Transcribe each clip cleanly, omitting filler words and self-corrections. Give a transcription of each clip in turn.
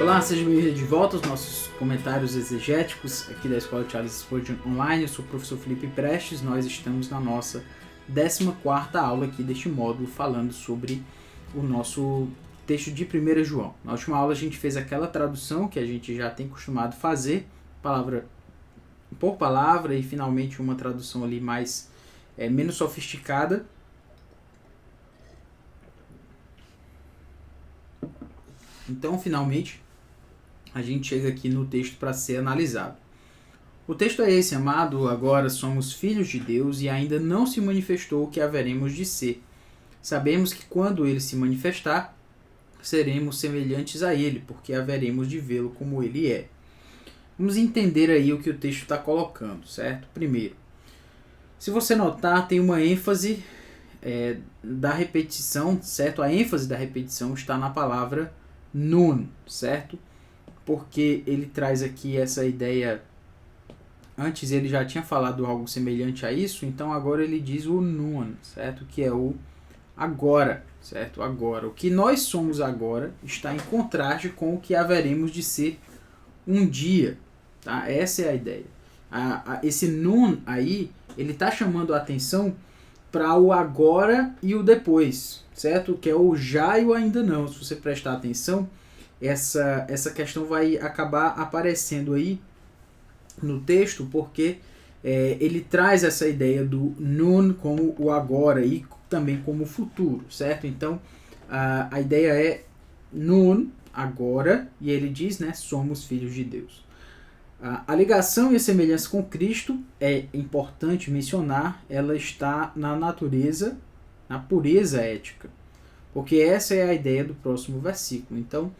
Olá, sejam bem-vindos de volta aos nossos comentários exegéticos aqui da Escola Charles Spurgeon Online. Eu sou o professor Felipe Prestes. Nós estamos na nossa 14ª aula aqui deste módulo, falando sobre o nosso texto de 1 João. Na última aula a gente fez aquela tradução que a gente já tem costumado fazer, palavra por palavra, e finalmente uma tradução ali menos sofisticada. Então, finalmente, a gente chega aqui no texto para ser analisado. O texto é esse: amado, agora somos filhos de Deus e ainda não se manifestou o que haveremos de ser. Sabemos que quando ele se manifestar, seremos semelhantes a ele, porque haveremos de vê-lo como ele é. Vamos entender aí o que o texto está colocando, certo? Primeiro, se você notar, tem uma ênfase da repetição, certo? A ênfase da repetição está na palavra nun, certo? Porque ele traz aqui essa ideia. Antes ele já tinha falado algo semelhante a isso, então agora ele diz o nun, certo? Que é o agora, certo? Agora. O que nós somos agora está em contraste com o que haveremos de ser um dia, tá? Essa é a ideia. Esse nun aí, ele está chamando a atenção para o agora e o depois, certo? Que é o já e o ainda não. Se você prestar atenção, essa questão vai acabar aparecendo aí no texto, porque ele traz essa ideia do nun como o agora e também como o futuro, certo? Então, a ideia é nun, agora, e ele diz, né, somos filhos de Deus. A ligação e a semelhança com Cristo é importante mencionar, ela está na natureza, na pureza ética, porque essa é a ideia do próximo versículo. Então,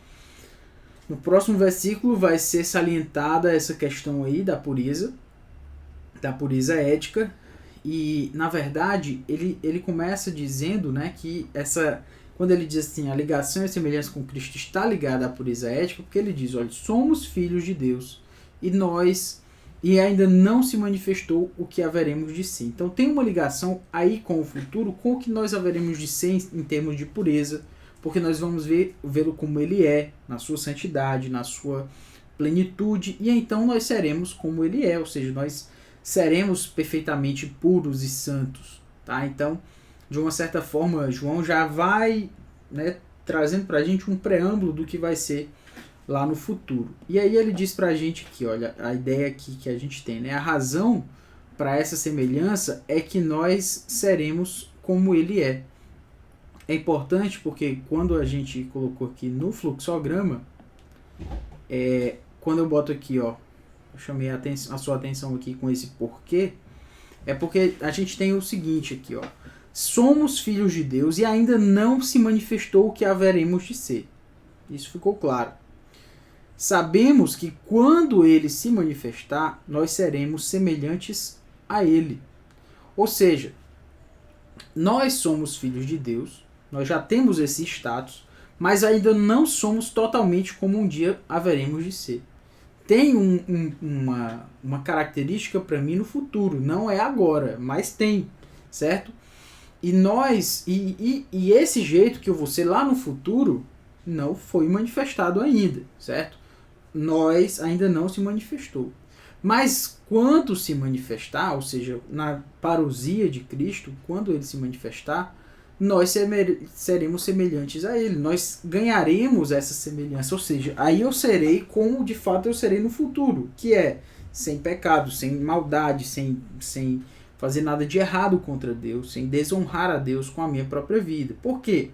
no próximo versículo vai ser salientada essa questão aí da pureza ética, e na verdade ele começa dizendo, né, que quando ele diz assim, a ligação e a semelhança com Cristo está ligada à pureza ética, porque ele diz, olha, somos filhos de Deus e ainda não se manifestou o que haveremos de ser. Então tem uma ligação aí com o futuro, com o que nós haveremos de ser em termos de pureza, porque nós vamos vê-lo como ele é, na sua santidade, na sua plenitude, e então nós seremos como ele é, ou seja, nós seremos perfeitamente puros e santos, tá? Então, de uma certa forma, João já vai, né, trazendo para a gente um preâmbulo do que vai ser lá no futuro. E aí ele diz para a gente aqui, olha, a ideia aqui que a gente tem, né? A razão para essa semelhança é que nós seremos como ele é. É importante porque quando a gente colocou aqui no fluxograma, quando eu boto aqui, ó, eu chamei a sua atenção aqui com esse porquê, é porque a gente tem o seguinte aqui, ó, somos filhos de Deus e ainda não se manifestou o que haveremos de ser. Isso ficou claro. Sabemos que quando ele se manifestar, nós seremos semelhantes a ele. Ou seja, nós somos filhos de Deus, nós já temos esse status, mas ainda não somos totalmente como um dia haveremos de ser. Tem uma característica para mim no futuro, não é agora, mas tem, certo? E esse jeito que eu vou ser lá no futuro não foi manifestado ainda, certo? Nós ainda não se manifestou. Mas quando se manifestar, ou seja, na parousia de Cristo, quando ele se manifestar, nós seremos semelhantes a ele. Nós ganharemos essa semelhança, ou seja, aí eu serei como de fato eu serei no futuro, que é sem pecado, sem maldade, sem fazer nada de errado contra Deus, sem desonrar a Deus com a minha própria vida. Por quê?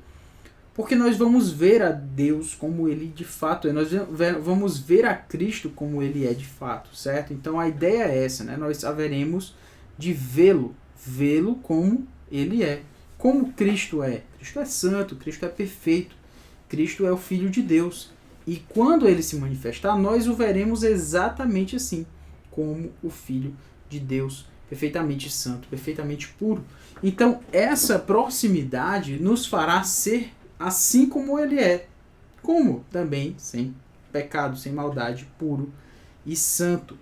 Porque nós vamos ver a Deus como ele de fato é. Nós vamos ver a Cristo como ele é de fato, certo? Então a ideia é essa, né? Nós haveremos de vê-lo como ele é. Como Cristo é. Cristo é santo, Cristo é perfeito, Cristo é o Filho de Deus. E quando ele se manifestar, nós o veremos exatamente assim, como o Filho de Deus, perfeitamente santo, perfeitamente puro. Então essa proximidade nos fará ser assim como ele é, como também sem pecado, sem maldade, puro e santo.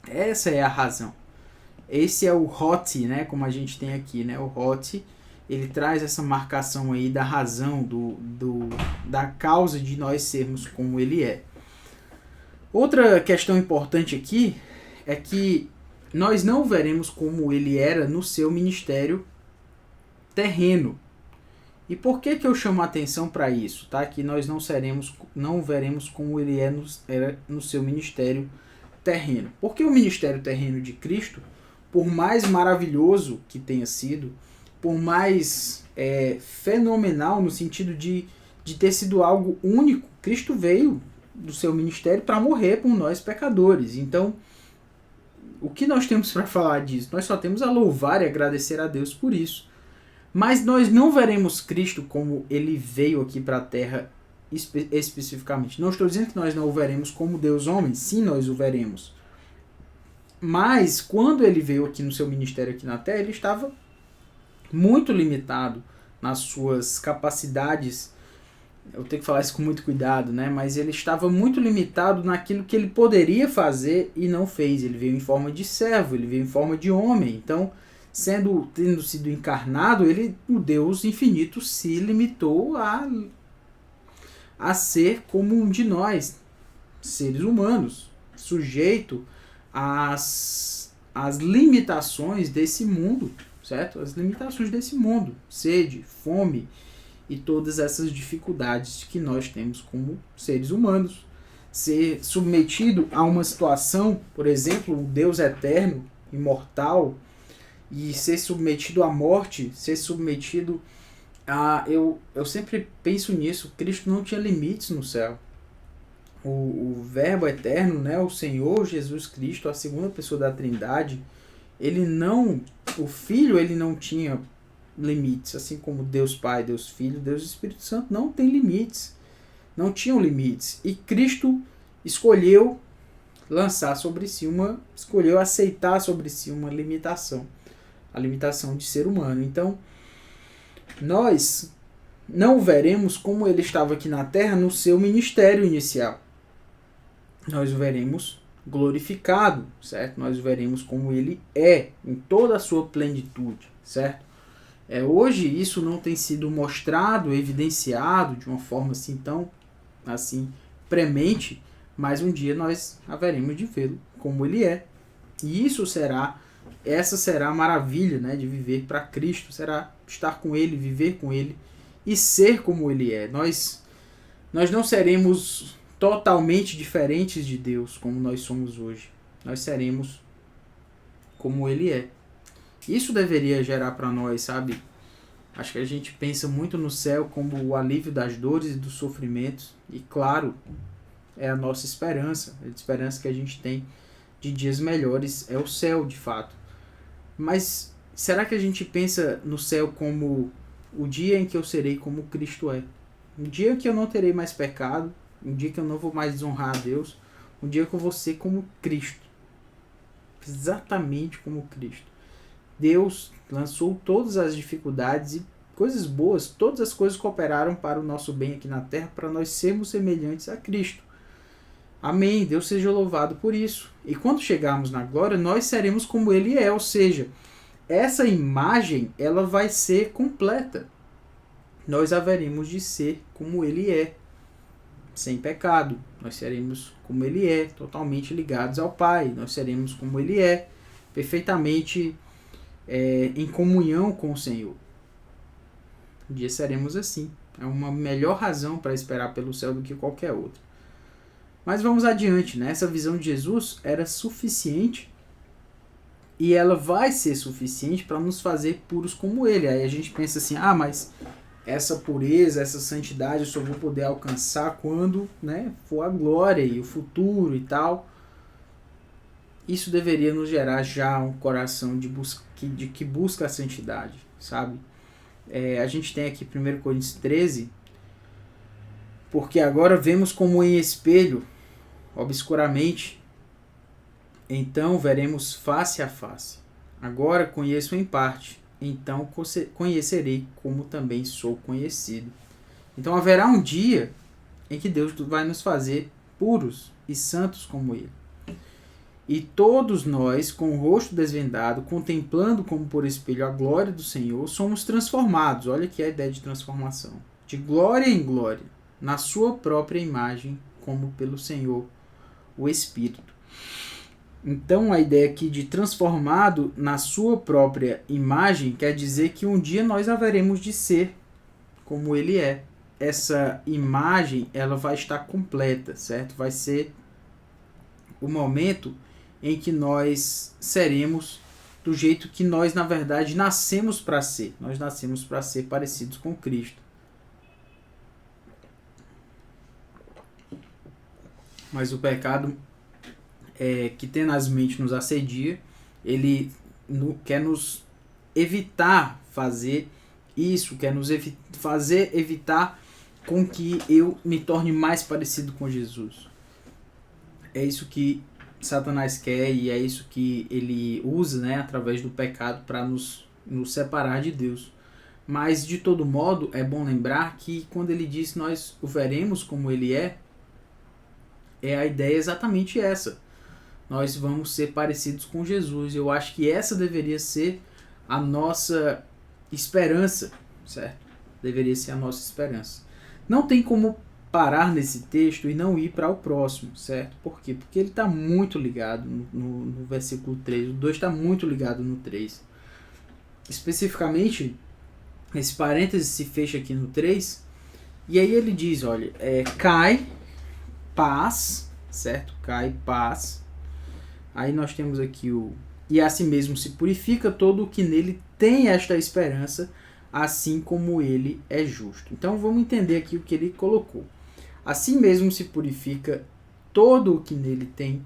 Essa é a razão. Esse é o hot, né, como a gente tem aqui, né? O hot, ele traz essa marcação aí da razão, da causa de nós sermos como ele é. Outra questão importante aqui é que nós não o veremos como ele era no seu ministério terreno. E por que eu chamo a atenção para isso? Tá? Que nós não veremos como ele era no seu ministério terreno. Porque o ministério terreno de Cristo, por mais maravilhoso que tenha sido, por mais fenomenal no sentido de ter sido algo único, Cristo veio do seu ministério para morrer por nós pecadores. Então, o que nós temos para falar disso? Nós só temos a louvar e agradecer a Deus por isso. Mas nós não veremos Cristo como ele veio aqui para a terra especificamente. Não estou dizendo que nós não o veremos como Deus homem, sim, nós o veremos. Mas quando ele veio aqui no seu ministério aqui na terra, ele estava muito limitado nas suas capacidades. Eu tenho que falar isso com muito cuidado, né? Mas ele estava muito limitado naquilo que ele poderia fazer e não fez. Ele veio em forma de servo, ele veio em forma de homem. Então, tendo sido encarnado, o Deus infinito se limitou a ser como um de nós, seres humanos, sujeito às limitações desse mundo, certo? As limitações desse mundo, sede, fome e todas essas dificuldades que nós temos como seres humanos. Ser submetido a uma situação, por exemplo, o Deus eterno, imortal, e ser submetido à morte, ser submetido a... Eu sempre penso nisso, Cristo não tinha limites no céu. O Verbo eterno, né, o Senhor Jesus Cristo, a segunda pessoa da Trindade, o Filho, ele não tinha limites, assim como Deus Pai, Deus Filho, Deus Espírito Santo não tem limites, não tinham limites. E Cristo escolheu escolheu aceitar sobre si uma limitação, a limitação de ser humano. Então, nós não o veremos como ele estava aqui na terra no seu ministério inicial. Nós o veremos glorificado, certo? Nós o veremos como ele é, em toda a sua plenitude, certo? Hoje isso não tem sido mostrado, evidenciado de uma forma assim tão premente, mas um dia nós haveremos de vê-lo como ele é. E essa será a maravilha, né, de viver para Cristo, será estar com ele, viver com ele e ser como ele é. Nós não seremos totalmente diferentes de Deus como nós somos hoje. Nós seremos como ele é. Isso deveria gerar para nós, sabe? Acho que a gente pensa muito no céu como o alívio das dores e dos sofrimentos. E claro, é a nossa esperança. A esperança que a gente tem de dias melhores é o céu, de fato. Mas será que a gente pensa no céu como o dia em que eu serei como Cristo é? Um dia em que eu não terei mais pecado, um dia que eu não vou mais desonrar a Deus, um dia que eu vou ser como Cristo. Exatamente como Cristo. Deus lançou todas as dificuldades e coisas boas, todas as coisas cooperaram para o nosso bem aqui na terra, para nós sermos semelhantes a Cristo. Amém, Deus seja louvado por isso. E quando chegarmos na glória, nós seremos como ele é, ou seja, essa imagem ela vai ser completa. Nós haveremos de ser como ele é, sem pecado. Nós seremos como ele é, totalmente ligados ao Pai. Nós seremos como ele é, perfeitamente em comunhão com o Senhor. Um dia seremos assim. É uma melhor razão para esperar pelo céu do que qualquer outra. Mas vamos adiante, né? Essa visão de Jesus era suficiente e ela vai ser suficiente para nos fazer puros como ele. Aí a gente pensa assim, mas essa pureza, essa santidade eu só vou poder alcançar quando, né, for a glória e o futuro e tal. Isso deveria nos gerar já um coração que busca a santidade, sabe? A gente tem aqui 1 Coríntios 13, porque agora vemos como em espelho, obscuramente, então veremos face a face. Agora conheço em parte, então conhecerei como também sou conhecido. Então haverá um dia em que Deus vai nos fazer puros e santos como ele. E todos nós, com o rosto desvendado, contemplando como por espelho a glória do Senhor, somos transformados. Olha aqui a ideia de transformação. De glória em glória, na sua própria imagem, como pelo Senhor, o Espírito. Então, a ideia aqui de transformado na sua própria imagem quer dizer que um dia nós haveremos de ser como ele é. Essa imagem, ela vai estar completa, certo? Vai ser o momento em que nós seremos do jeito que nós, na verdade, nascemos para ser. Nós nascemos para ser parecidos com Cristo. Mas o pecado que tenazmente nos assedia, ele quer nos evitar fazer isso, quer nos fazer evitar com que eu me torne mais parecido com Jesus. É isso que Satanás quer e é isso que ele usa, né, através do pecado para nos separar de Deus. Mas, de todo modo, é bom lembrar que quando ele diz nós o veremos como ele é a ideia exatamente essa. Nós vamos ser parecidos com Jesus. Eu acho que essa deveria ser a nossa esperança, certo? Deveria ser a nossa esperança. Não tem como parar nesse texto e não ir para o próximo, certo? Por quê? Porque ele está muito ligado no versículo 3. O 2 está muito ligado no 3. Especificamente, esse parêntese se fecha aqui no 3. E aí ele diz, olha, cai, paz, certo? Cai, paz. Aí nós temos aqui e a si mesmo se purifica todo o que nele tem esta esperança, assim como ele é justo. Então vamos entender aqui o que ele colocou. Assim mesmo se purifica todo o que nele tem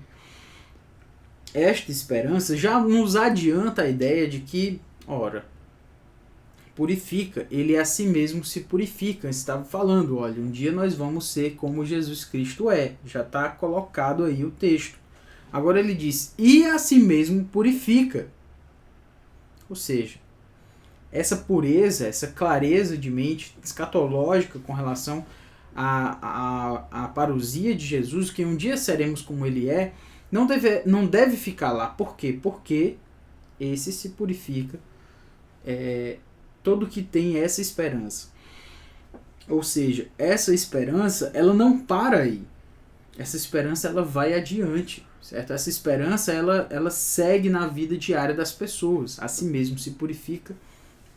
esta esperança, já nos adianta a ideia de que, ora, purifica, ele a si mesmo se purifica. Estava falando, olha, um dia nós vamos ser como Jesus Cristo é. Já está colocado aí o texto. Agora ele diz, e a si mesmo purifica. Ou seja, essa pureza, essa clareza de mente escatológica com relação à parousia de Jesus, que um dia seremos como ele é, não deve ficar lá. Por quê? Porque esse se purifica, todo que tem essa esperança. Ou seja, essa esperança, ela não para aí. Essa esperança, ela vai adiante. Certo? Essa esperança ela segue na vida diária das pessoas. A si mesmo se purifica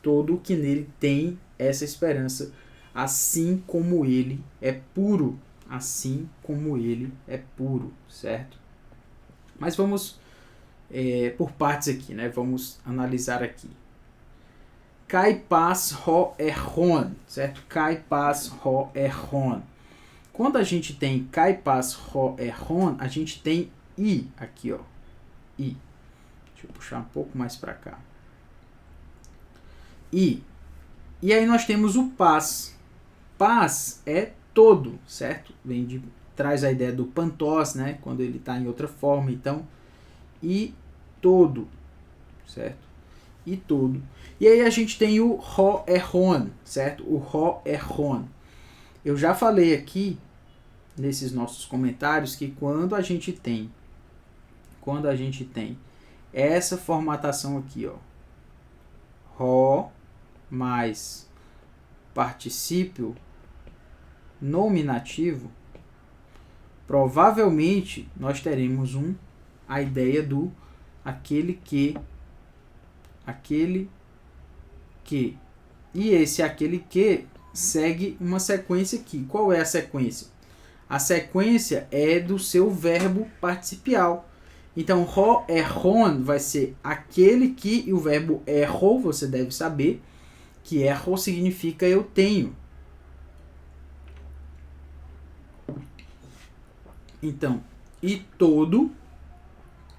todo o que nele tem essa esperança, assim como ele é puro. Assim como ele é puro, certo? Mas vamos por partes aqui, né? Vamos analisar aqui. Kai pas ho erron, certo? Kai pas ho erron. Quando a gente tem kai pas ho erron, a gente tem I aqui, ó. I. Deixa eu puxar um pouco mais para cá. I. E aí nós temos o paz. Paz é todo, certo? Traz a ideia do pantós, né? Quando ele está em outra forma. Então, e todo, certo? E todo. E aí a gente tem o ro erron, certo? O ro erron. Eu já falei aqui nesses nossos comentários que quando a gente tem essa formatação aqui, ó, ro mais particípio nominativo, provavelmente nós teremos a ideia do aquele que. E esse aquele que segue uma sequência aqui. Qual é a sequência? A sequência é do seu verbo participial. Então, ro erron vai ser aquele que, e o verbo erro, você deve saber, que erro significa eu tenho. Então, e todo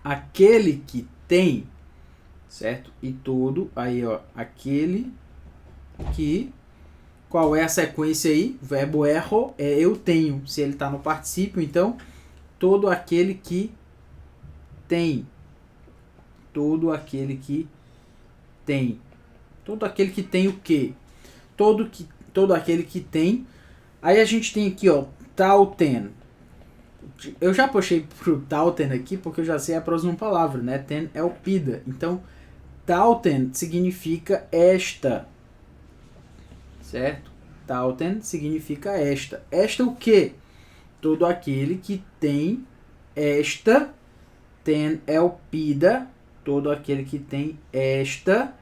aquele que tem, certo? E todo, aí ó, aquele que, qual é a sequência aí? O verbo erro é eu tenho, se ele está no particípio, então, todo aquele que tem. Todo aquele que tem. Todo aquele que tem o quê? Todo aquele que tem. Aí a gente tem aqui, ó, tauten. eu já puxei pro tauten aqui porque eu já sei a próxima palavra, né? Ten é o pida. Então, tauten significa esta, certo? Tauten significa esta. Esta o quê? Todo aquele que tem esta. Ten é o pida. Todo aquele que tem esta.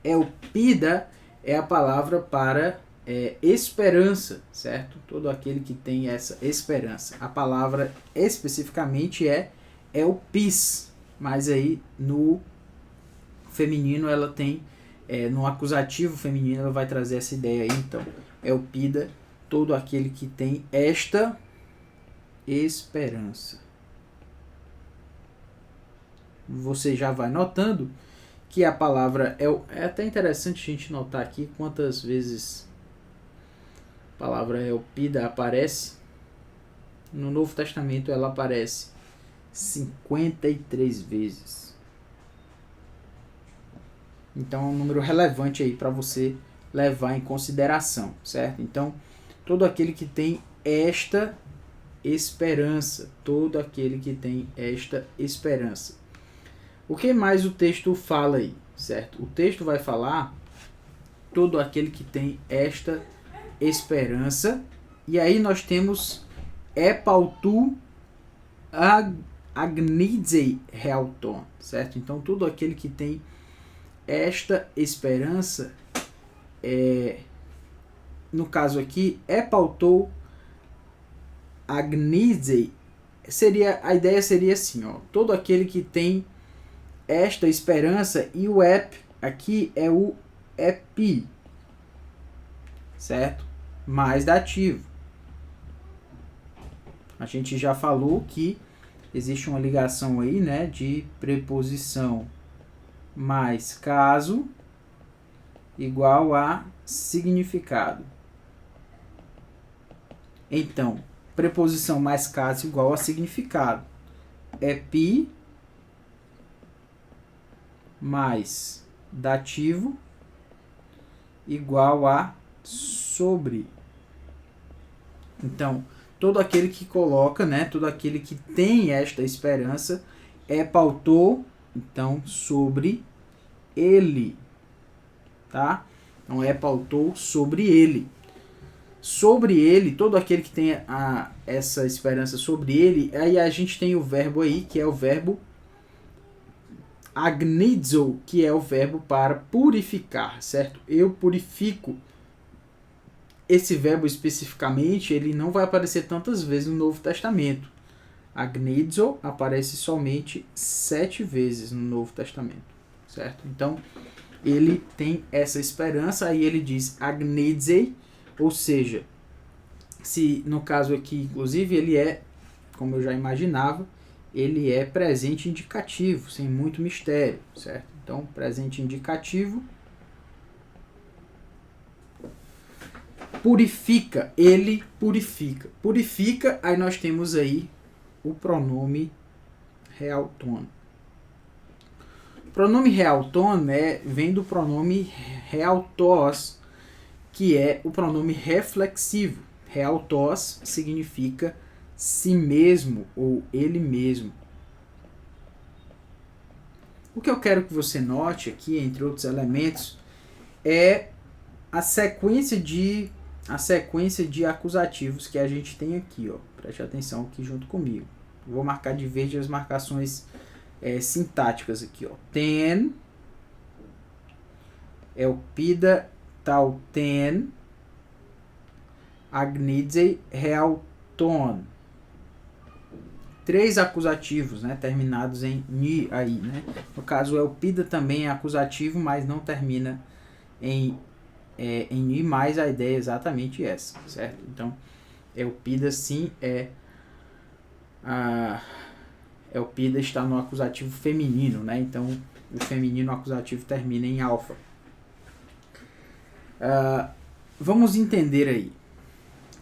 É o pida é a palavra para esperança, certo? Todo aquele que tem essa esperança. A palavra especificamente é o pis, mas aí no feminino ela tem, no acusativo feminino ela vai trazer essa ideia aí, então. É o pida, todo aquele que tem esta esperança. Você já vai notando que a palavra é até interessante a gente notar aqui quantas vezes a palavra elpida aparece. No Novo Testamento ela aparece 53 vezes. Então é um número relevante aí para você levar em consideração, certo? Então, todo aquele que tem esta esperança, todo aquele que tem esta esperança. O que mais o texto fala aí, certo? O texto vai falar todo aquele que tem esta esperança. E aí nós temos epautu agnizei realton, certo? Então todo aquele que tem esta esperança, no caso aqui, epautou agnizei, a ideia seria assim, ó, todo aquele que tem esta esperança, e o ep aqui é o epi, certo? Mais dativo. A gente já falou que existe uma ligação aí, né, de preposição mais caso igual a significado. Então, preposição mais caso igual a significado. Epi mais dativo igual a sobre. Então, todo aquele que coloca, né, todo aquele que tem esta esperança, pautou, então, sobre ele, tá? Então, pautou sobre ele. Sobre ele, todo aquele que tem essa esperança sobre ele, aí a gente tem o verbo aí, que é o verbo agnizo, que é o verbo para purificar, certo? Eu purifico. Esse verbo especificamente, ele não vai aparecer tantas vezes no Novo Testamento. Agnizo aparece somente 7 vezes no Novo Testamento, certo? Então, ele tem essa esperança, aí ele diz agnizei, ou seja, se no caso aqui, inclusive, ele é, como eu já imaginava, ele é presente indicativo, sem muito mistério, certo? Então, presente indicativo. Purifica, ele purifica. Purifica, aí nós temos aí o pronome realton. O pronome realton vem do pronome realtos, que é o pronome reflexivo. Realtos significa si mesmo ou ele mesmo. O que eu quero que você note aqui, entre outros elementos, é a sequência de acusativos que a gente tem aqui, ó. Preste atenção aqui junto comigo. Vou marcar de verde as marcações sintáticas aqui, ó. Ten, elpida, tauten, agnizei, realton. 3 acusativos, né, terminados em ni aí, né? No caso, o elpida também é acusativo, mas não termina em ni, mas a ideia é exatamente essa, certo? Então, elpida sim elpida está no acusativo feminino, né? Então, o feminino acusativo termina em alfa. Vamos entender aí.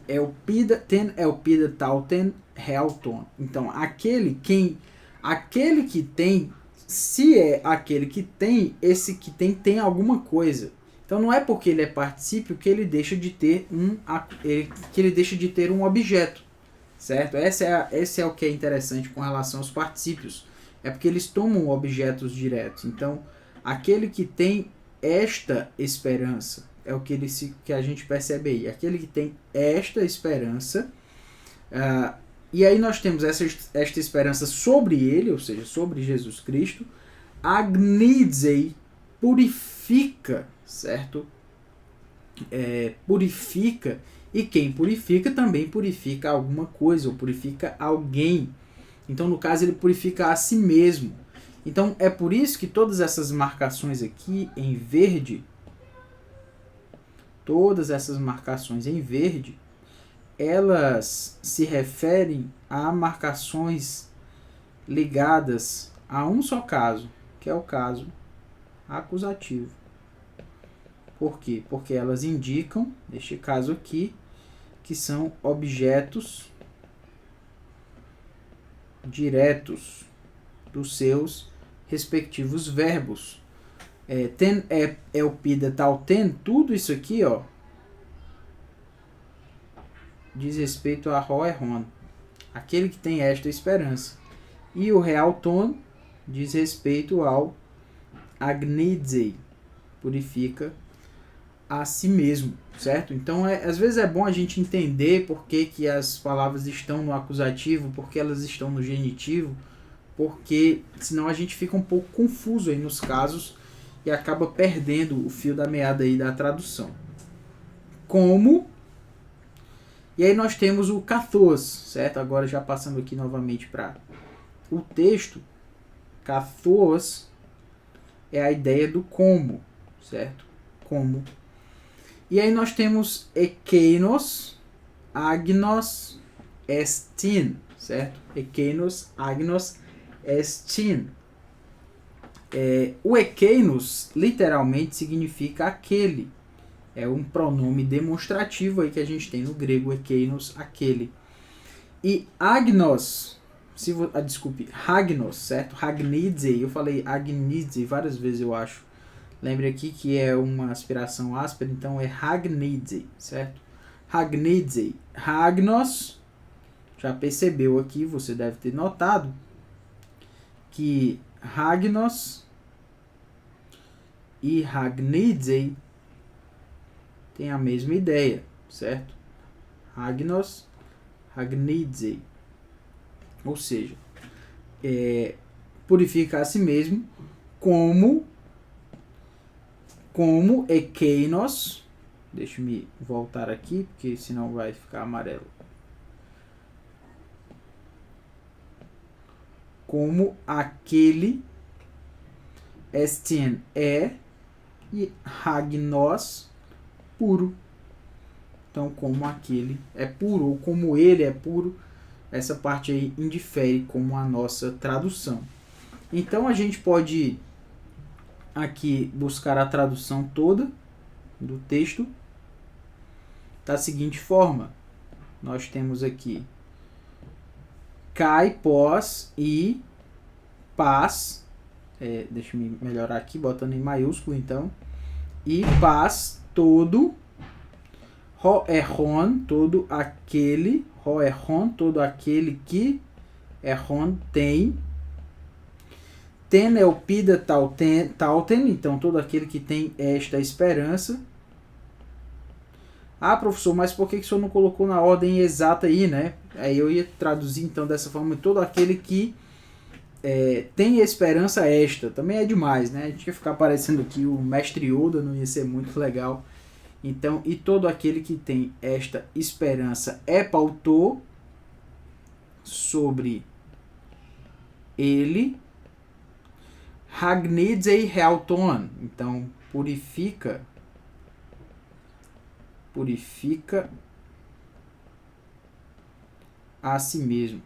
Elpida, ten, elpida, tauten, realton. Então, aquele que tem, se é aquele que tem, esse que tem alguma coisa. Então, não é porque ele é particípio que ele deixa de ter um objeto, certo? Esse é o que é interessante com relação aos particípios. É porque eles tomam objetos diretos. Então, aquele que tem esta esperança, é o que a gente percebe aí. Aquele que tem esta esperança, e aí nós temos esta esperança sobre ele, ou seja, sobre Jesus Cristo, agnizei, purifica, certo? Purifica, e quem purifica também purifica alguma coisa, ou purifica alguém. Então, no caso, ele purifica a si mesmo. Então, é por isso que todas essas marcações aqui em verde, elas se referem a marcações ligadas a um só caso, que é o caso acusativo. Por quê? Porque elas indicam, neste caso aqui, que são objetos diretos dos seus respectivos verbos. Ten, elpida, tal, ten, tudo isso aqui, ó, diz respeito a ro, ron, aquele que tem esta esperança. E o real ton diz respeito ao agnizei, purifica a si mesmo, certo? Então, às vezes é bom a gente entender por que as palavras estão no acusativo, por que elas estão no genitivo, porque senão a gente fica um pouco confuso aí nos casos e acaba perdendo o fio da meada aí da tradução. Como? E aí nós temos o kathos, certo? Agora já passando aqui novamente para o texto, kathos é a ideia do como, certo? Como. E aí nós temos ekeinos, agnos, estin, certo? Ekeinos, agnos, estin. O ekeinos literalmente significa aquele. É um pronome demonstrativo aí que a gente tem no grego, ekeinos, aquele. E agnos, desculpe, hagnos, certo? Hagnizei, eu falei agnizei várias vezes, eu acho. Lembre aqui que é uma aspiração áspera, então é hagnizei, certo? Hagnizei. Hagnos, já percebeu aqui, você deve ter notado, que hagnos e hagnizei tem a mesma ideia, certo? Hagnos, hagnizei. Ou seja, purifica a si mesmo como ekeinos. Deixa eu voltar aqui, porque senão vai ficar amarelo. Como aquele, estin e hagnos, puro. Então, como aquele é puro, ou como ele é puro, essa parte aí indifere como a nossa tradução. Então, a gente pode aqui buscar a tradução toda do texto da seguinte forma. Nós temos aqui cai, pós e paz. Deixa eu melhorar aqui, botando em maiúsculo então. E paz, todo. Ro-erron, todo aquele. Ro-erron, todo aquele que. Erron tem. Ten elpida tauten, então todo aquele que tem esta esperança. Ah, professor, mas por que o senhor não colocou na ordem exata aí, né? Aí eu ia traduzir então dessa forma, todo aquele que tem esperança esta. Também é demais, né? A gente ia ficar parecendo aqui o mestre Yoda, não ia ser muito legal. Então, e todo aquele que tem esta esperança pautou sobre ele. Hagnizei realton, então purifica a si mesmo.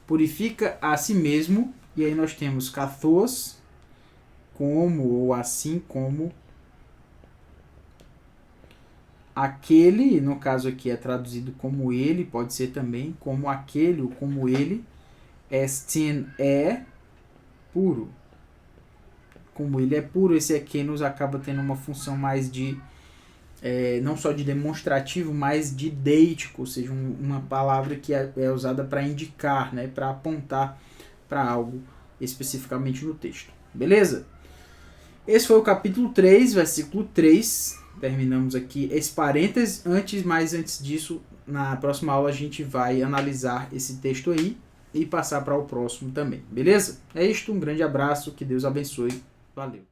Purifica a si mesmo, e aí nós temos kathos, como ou assim como aquele, no caso aqui é traduzido como ele, pode ser também como aquele ou como ele. Estin é puro. Como ele é puro, esse aqui nos acaba tendo uma função mais de não só de demonstrativo, mas de deítico, ou seja, uma palavra que é usada para indicar, né, para apontar para algo especificamente no texto. Beleza? Esse foi o capítulo 3, versículo 3. Terminamos aqui esse parênteses. Antes disso, na próxima aula a gente vai analisar esse texto aí e passar para o próximo também. Beleza? É isto, um grande abraço, que Deus abençoe. Valeu!